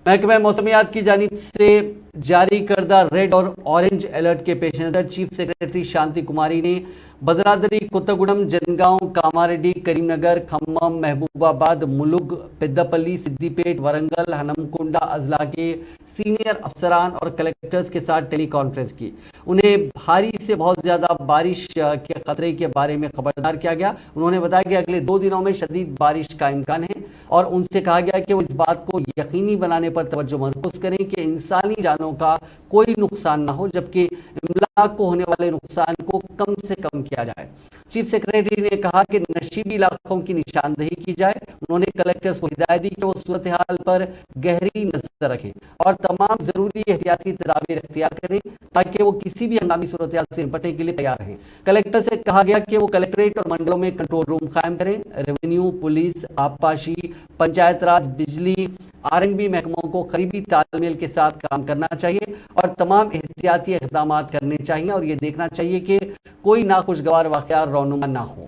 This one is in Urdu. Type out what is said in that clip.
محکمہ موسمیات کی جانب سے جاری کردہ ریڈ اور اورنج الرٹ کے پیش نظر چیف سیکریٹری شانتی کماری نے بھدرادری، کوتگوڑم، جنگاؤں، کاماریڈی، کریم نگر، کھمم، محبوب آباد، ملگ، پیداپلی، سدی پیٹ، ورنگل، ہنمکنڈا اضلاع کے سینئر افسران اور کلیکٹرز کے ساتھ ٹیلی کانفرنس کی۔ انہیں بھاری سے بہت زیادہ بارش کے خطرے کے بارے میں خبردار کیا گیا۔ انہوں نے بتایا کہ اگلے 2 دنوں میں شدید بارش کا امکان ہے اور ان سے کہا گیا کہ وہ اس بات کو یقینی بنانے پر توجہ مرکوز کریں کہ انسانی جانوں کا کوئی نقصان نہ ہو، جبکہ املاک کو ہونے والے نقصان کو کم سے کم کیا جائے۔ چیف سیکریٹری نے کہا کہ نشیبی علاقوں کی نشاندہی کی جائے۔ انہوں نے کلیکٹرز کو ہدایت دی کہ وہ صورتحال پر گہری نظر رکھیں اور تمام ضروری احتیاطی تدابیر اختیار کریں تاکہ وہ کسی بھی ہنگامی صورتحال سے نپٹنے کے لیے تیار رہیں۔ کلیکٹر سے کہا گیا کہ وہ کلیکٹریٹ اور منڈلوں میں کنٹرول روم قائم کریں۔ ریونیو، پولیس، آبپاشی، پنچایت راج، بجلی، R&B محکموں کو قریبی تال میل کے ساتھ کام کرنا چاہیے اور تمام احتیاطی اقدامات کرنے چاہیے اور یہ دیکھنا چاہیے کہ کوئی ناخوشگوار واقعہ رونما نہ ہو۔